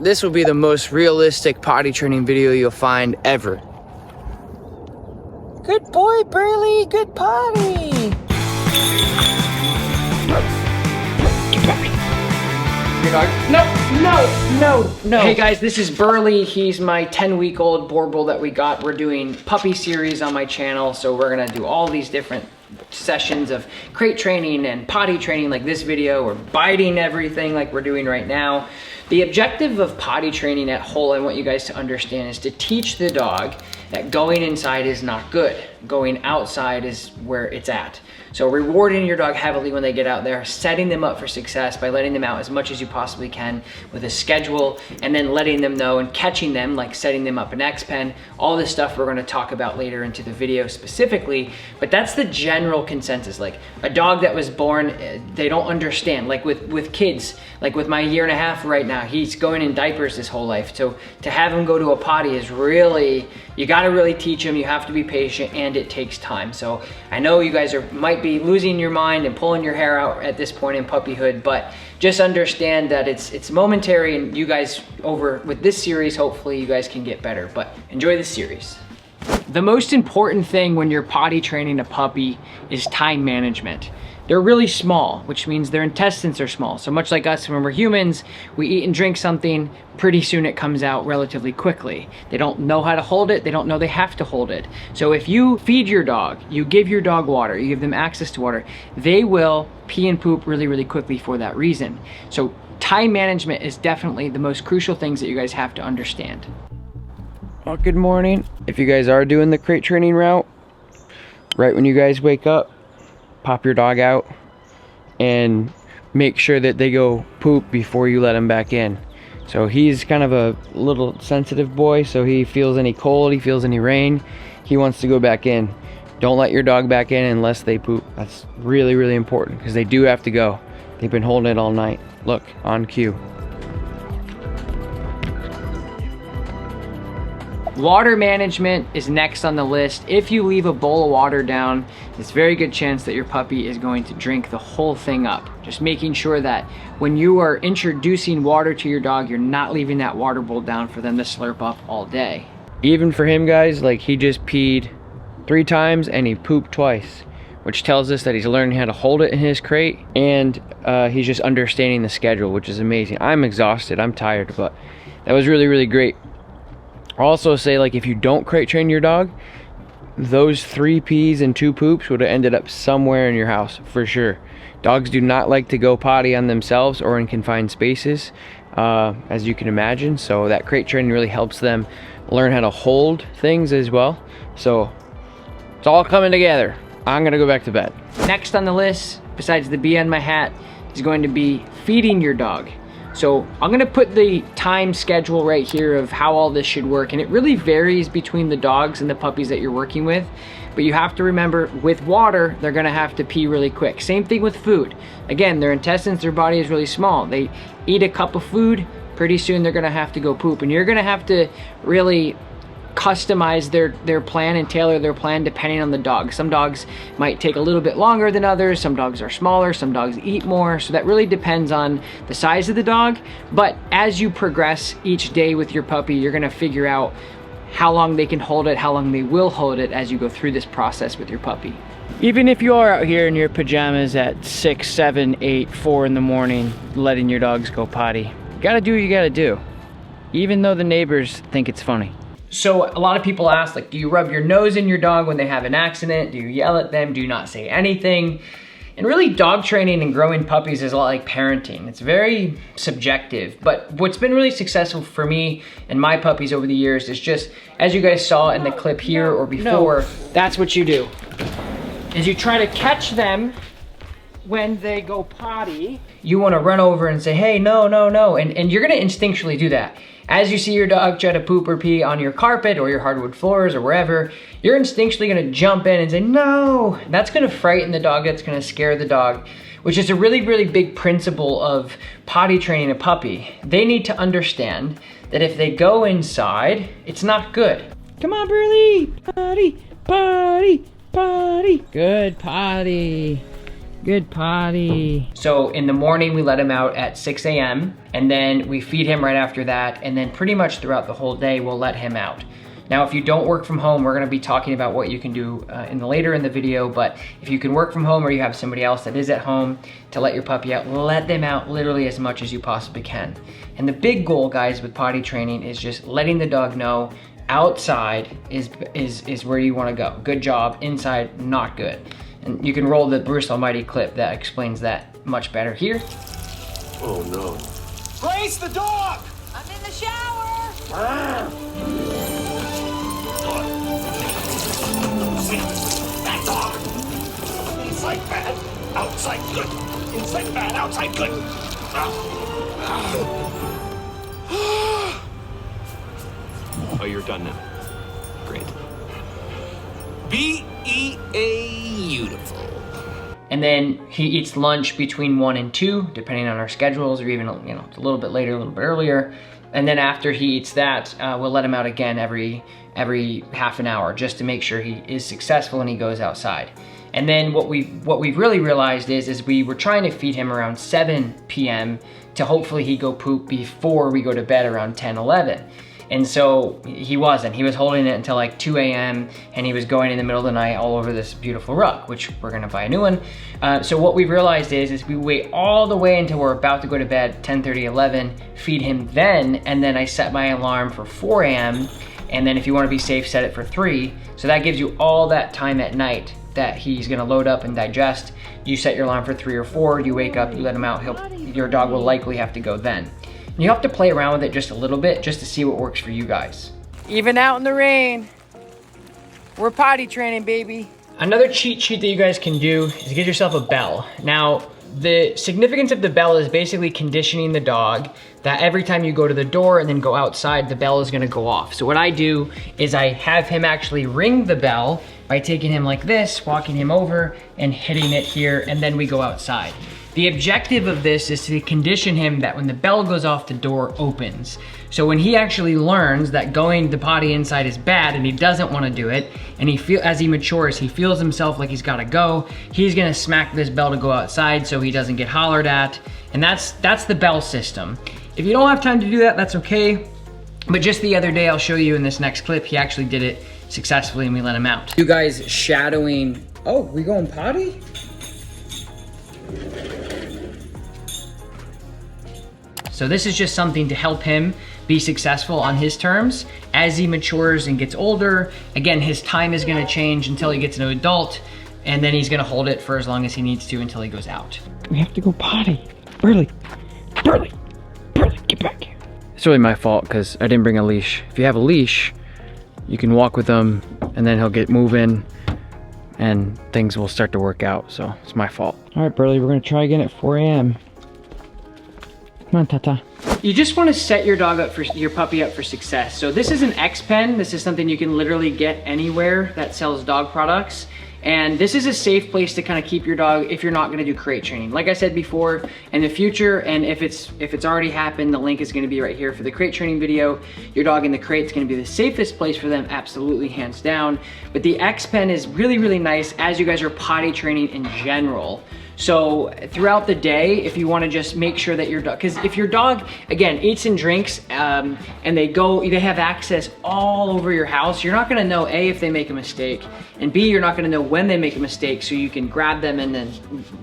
This will be the most realistic potty training video you'll find ever. Good boy, Burley, good potty. Your dog? No. Hey guys, this is Burley. He's my 10-week-old Boerboel that we got. We're doing puppy series on my channel, so we're gonna do all these different sessions of crate training and potty training like this video, or biting everything like we're doing right now. The objective of potty training at whole, I want you guys to understand, is to teach the dog that going inside is not good. Going outside is where it's at. So rewarding your dog heavily when they get out there, setting them up for success by letting them out as much as you possibly can with a schedule, and then letting them know and catching them, like setting them up an Xpen, all this stuff we're gonna talk about later into the video specifically, but that's the general consensus. Like a dog that was born, they don't understand. Like with kids, like with my 1.5 years right now, he's going in diapers his whole life. So to have him go to a potty is really, you gotta really teach him, you have to be patient, and it takes time. So I know you guys might be losing your mind and pulling your hair out at this point in puppyhood, but just understand that it's momentary, and you guys, over with this series, hopefully you guys can get better. But enjoy this series. The most important thing when you're potty training a puppy is time management. They're really small, which means their intestines are small. So much like us when we're humans, we eat and drink something, pretty soon it comes out relatively quickly. They don't know how to hold it, they don't know they have to hold it. So if you feed your dog, you give your dog water, you give them access to water, they will pee and poop really, really quickly for that reason. So time management is definitely the most crucial things that you guys have to understand. Well, good morning. If you guys are doing the crate training route, right when you guys wake up, pop your dog out and make sure that they go poop before you let him back in. So he's kind of a little sensitive boy, so he feels any cold, he feels any rain, he wants to go back in. Don't let your dog back in unless they poop. That's really, really important, because they do have to go. They've been holding it all night. Look, on cue. Water management is next on the list. If you leave a bowl of water down, it's a very good chance that your puppy is going to drink the whole thing up. Just making sure that when you are introducing water to your dog, you're not leaving that water bowl down for them to slurp up all day. Even for him, guys, like he just peed 3 times and he pooped twice, which tells us that he's learning how to hold it in his crate, and he's just understanding the schedule, which is amazing. I'm exhausted, I'm tired, but that was really, really great. I'll also say, like, if you don't crate train your dog, those 3 pees and 2 poops would have ended up somewhere in your house for sure. Dogs do not like to go potty on themselves or in confined spaces, as you can imagine. So that crate training really helps them learn how to hold things as well. So it's all coming together. I'm gonna go back to bed. Next on the list, besides the bee on my hat, is going to be feeding your dog. So I'm gonna put the time schedule right here of how all this should work, and it really varies between the dogs and the puppies that you're working with. But you have to remember, with water, they're gonna have to pee really quick. Same thing with food. Again, their intestines, their body is really small. They eat a cup of food, pretty soon they're gonna have to go poop, and you're gonna have to really customize their plan and tailor their plan depending on the dog. Some dogs might take a little bit longer than others, some dogs are smaller, some dogs eat more, so that really depends on the size of the dog. But as you progress each day with your puppy, you're gonna figure out how long they can hold it, how long they will hold it as you go through this process with your puppy. Even if you are out here in your pajamas at 6, 7, 8, 4 in the morning, letting your dogs go potty, you gotta do what you gotta do, even though the neighbors think it's funny. So a lot of people ask, like, do you rub your nose in your dog when they have an accident? Do you yell at them? Do you not say anything? And really, dog training and growing puppies is a lot like parenting. It's very subjective, but what's been really successful for me and my puppies over the years is just, as you guys saw in the clip here or before, that's what you do, is you try to catch them when they go potty. You wanna run over and say, hey, no, no, no, and you're gonna instinctually do that. As you see your dog try to poop or pee on your carpet or your hardwood floors or wherever, you're instinctually gonna jump in and say, no. That's gonna frighten the dog, that's gonna scare the dog, which is a really, really big principle of potty training a puppy. They need to understand that if they go inside, it's not good. Come on, Burley, potty, potty, potty. Good potty. Good potty. So in the morning, we let him out at 6 a.m. and then we feed him right after that. And then pretty much throughout the whole day, we'll let him out. Now, if you don't work from home, we're gonna be talking about what you can do later in the video, but if you can work from home or you have somebody else that is at home to let your puppy out, let them out literally as much as you possibly can. And the big goal, guys, with potty training is just letting the dog know outside is where you wanna go. Good job, inside, not good. And you can roll the Bruce Almighty clip that explains that much better here. Oh no. Grace, the dog! I'm in the shower! That dog! Inside bad, outside good. Inside bad, outside good. Oh, you're done now. Great. Beautiful. And then he eats lunch between 1 and 2, depending on our schedules, or even, you know, a little bit later, a little bit earlier. And then after he eats that, we'll let him out again every half an hour, just to make sure he is successful and he goes outside. And then what we've really realized is we were trying to feed him around 7 p.m. to hopefully he go poop before we go to bed around 10, 11. And so he wasn't. He was holding it until like 2 a.m. and he was going in the middle of the night all over this beautiful rug, which we're gonna buy a new one. So what we've realized is we wait all the way until we're about to go to bed, 10:30, 11, feed him then, and then I set my alarm for 4 a.m. And then if you wanna be safe, set it for 3. So that gives you all that time at night that he's gonna load up and digest. You set your alarm for 3 or 4, you wake up, you let him out, your dog will likely have to go then. You have to play around with it just a little bit just to see what works for you guys. Even out in the rain, we're potty training, baby. Another cheat sheet that you guys can do is get yourself a bell. Now, the significance of the bell is basically conditioning the dog that every time you go to the door and then go outside, the bell is gonna go off. So what I do is I have him actually ring the bell by taking him like this, walking him over and hitting it here, and then we go outside. The objective of this is to condition him that when the bell goes off, the door opens. So when he actually learns that going to potty inside is bad and he doesn't want to do it, and as he matures, he feels himself like he's got to go, he's gonna smack this bell to go outside so he doesn't get hollered at. And that's the bell system. If you don't have time to do that, that's okay. But just the other day, I'll show you in this next clip, he actually did it successfully and we let him out. You guys shadowing, oh, we going potty? So this is just something to help him be successful on his terms. As he matures and gets older, again, his time is gonna change until he gets an adult, and then he's gonna hold it for as long as he needs to until he goes out. We have to go potty. Burley, get back here. It's really my fault because I didn't bring a leash. If you have a leash, you can walk with him and then he'll get moving and things will start to work out, so it's my fault. All right, Burley, we're gonna try again at 4 a.m. Come on, Tata. You just want to set your puppy up for success. So this is an Xpen. This is something you can literally get anywhere that sells dog products. And this is a safe place to kind of keep your dog if you're not going to do crate training. Like I said before, in the future, and if it's already happened, the link is going to be right here for the crate training video. Your dog in the crate is going to be the safest place for them, absolutely, hands down. But the Xpen is really, really nice as you guys are potty training in general. So throughout the day, if you want to just make sure that your dog, because if your dog, again, eats and drinks and they have access all over your house, you're not going to know, A, if they make a mistake, and B, you're not going to know when they make a mistake, so you can grab them and then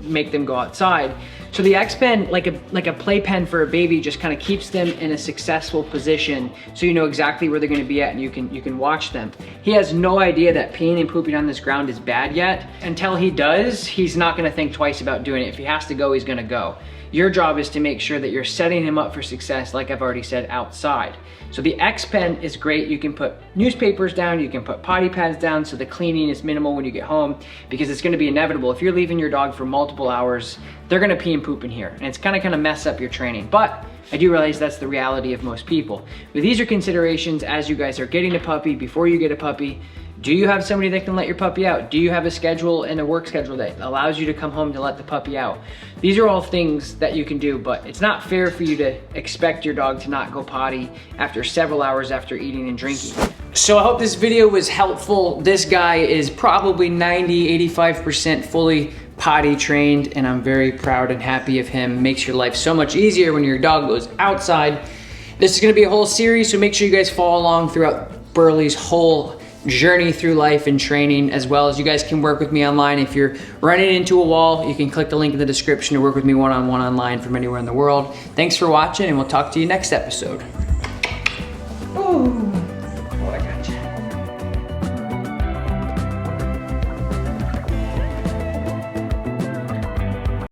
make them go outside. So the Xpen, like a playpen for a baby, just kind of keeps them in a successful position, so you know exactly where they're going to be at, and you can watch them. He has no idea that peeing and pooping on this ground is bad yet. Until he does, he's not going to think twice about doing it. If he has to go, he's going to go. Your job is to make sure that you're setting him up for success, like I've already said, outside. So the Xpen is great. You can put newspapers down, you can put potty pads down, so the cleaning is minimal when you get home, because it's gonna be inevitable. If you're leaving your dog for multiple hours, they're gonna pee and poop in here, and it's gonna mess up your training. But I do realize that's the reality of most people. But these are considerations as you guys are getting a puppy, before you get a puppy. Do you have somebody that can let your puppy out? Do you have a schedule and a work schedule that allows you to come home to let the puppy out? These are all things that you can do, but it's not fair for you to expect your dog to not go potty after several hours after eating and drinking. So I hope this video was helpful. This guy is probably 90, 85% fully potty trained, and I'm very proud and happy of him. Makes your life so much easier when your dog goes outside. This is gonna be a whole series, so make sure you guys follow along throughout Burley's whole journey through life and training, as well as you guys can work with me online. If you're running into a wall, you can click the link in the description to work with me one-on-one online from anywhere in the world. Thanks for watching, and we'll talk to you next episode. Ooh.